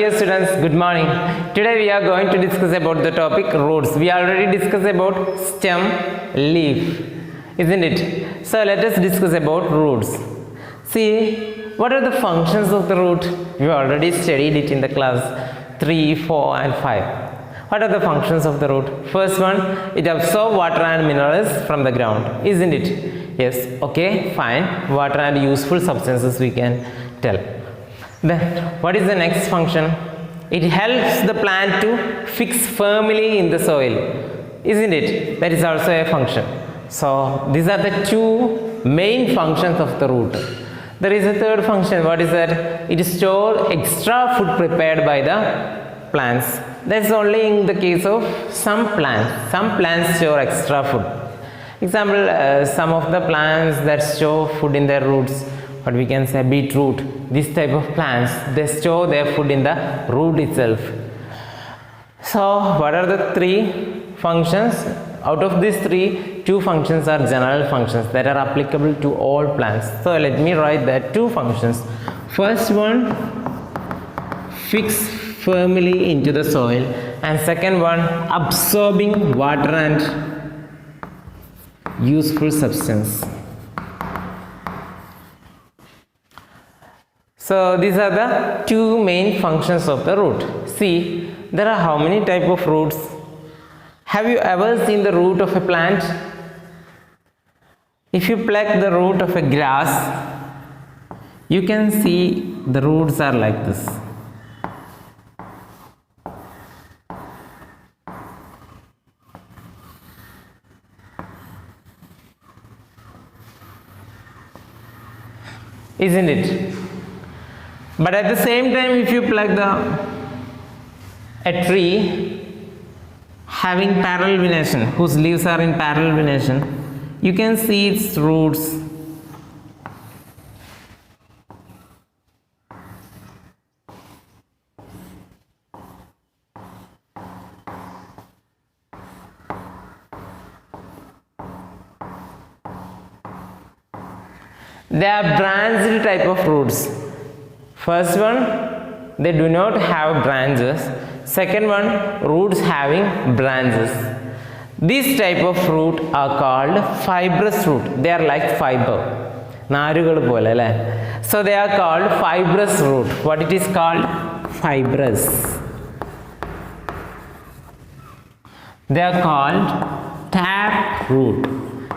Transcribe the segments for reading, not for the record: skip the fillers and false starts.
Dear students, good morning. Today we are going to discuss about the topic roots. We already discussed about stem, leaf, isn't it? So let us discuss about roots. See, what are the functions of the root? We already studied it in the class 3, 4 and 5. What are the functions of the root? First one, it absorbs water and minerals from the ground, isn't it? Yes, okay, fine. Water and useful substances we can tell. Then, what is the next function? It helps the plant to fix firmly in the soil, isn't it? That is also a function. So, these are the two main functions of the root. There is a third function. What is that? It stores extra food prepared by the plants. That's only in the case of some plants. Some plants store extra food. Example, some of the plants that store food in their roots, what we can say beetroot, this type of plants, they store their food in the root itself. So what are the three functions? Out of these three, two functions are general functions that are applicable to all plants. So let me write that two functions. First one, fix firmly into the soil, and second one, absorbing water and useful substance. So these are the two main functions of the root. See, there are how many type of roots? Have you ever seen the root of a plant? If you pluck the root of a grass, you can see the roots are like this. Isn't it? But at the same time, if you pluck a tree having parallel venation, whose leaves are in parallel venation, you can see its roots. They are branched type of roots. First one, they do not have branches. Second one, roots having branches. These type of root are called fibrous root. They are like fiber. So they are called fibrous root. What it is called? Fibrous. They are called tap root.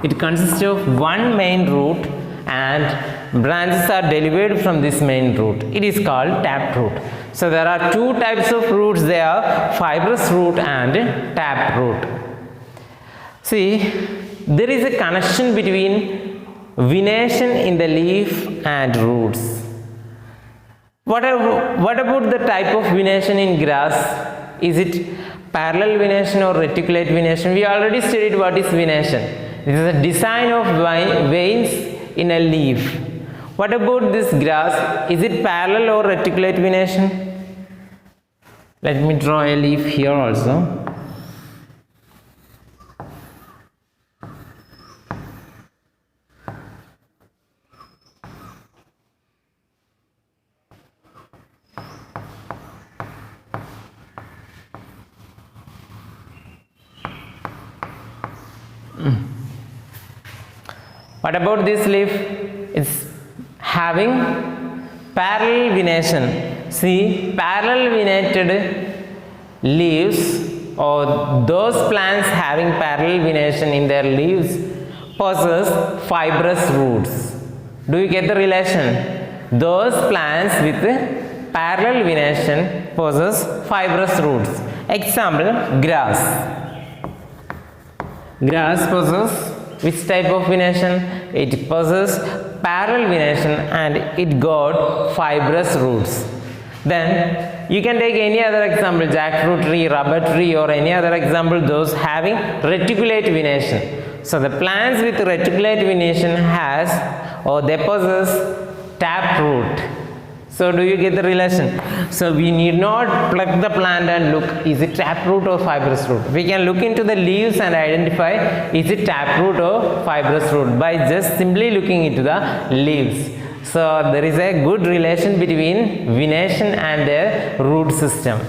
It consists of one main root and branches are delivered from this main root. It is called tap root. So there are two types of roots. They are fibrous root and tap root. See, there is a connection between venation in the leaf and roots. What about the type of venation in grass? Is it parallel venation or reticulate venation? We already studied what is venation. It is a design of veins in a leaf. What about this grass? Is it parallel or reticulate venation? Let me draw a leaf here also. What about this leaf? It's having parallel venation. See, parallel venated leaves or those plants having parallel venation in their leaves possess fibrous roots. Do you get the relation? Those plants with parallel venation possess fibrous roots. Example, grass. Grass possesses which type of venation? It possesses parallel venation and it got fibrous roots. Then you can take any other example, jackfruit tree, rubber tree or any other example, those having reticulate venation. So the plants with reticulate venation they possess tap root. So do you get the relation? So we need not pluck the plant and look, is it tap root or fibrous root? We can look into the leaves and identify, is it tap root or fibrous root by just simply looking into the leaves. So there is a good relation between venation and the root system.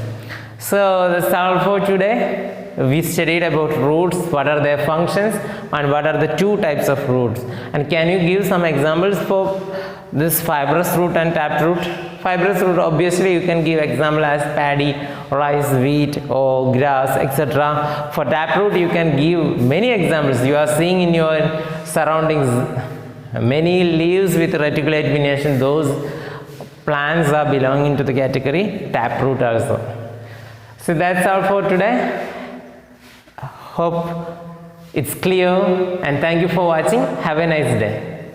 So that's all for today. We studied about roots, what are their functions and what are the two types of roots. And can you give some examples for this fibrous root and tapped root? Fibrous root, obviously you can give example as paddy, rice, wheat or grass, etc. For taproot you can give many examples. You are seeing in your surroundings many leaves with reticulate venation. Those plants are belonging to the category taproot also. So that's all for today. Hope it's clear and thank you for watching. Have a nice day.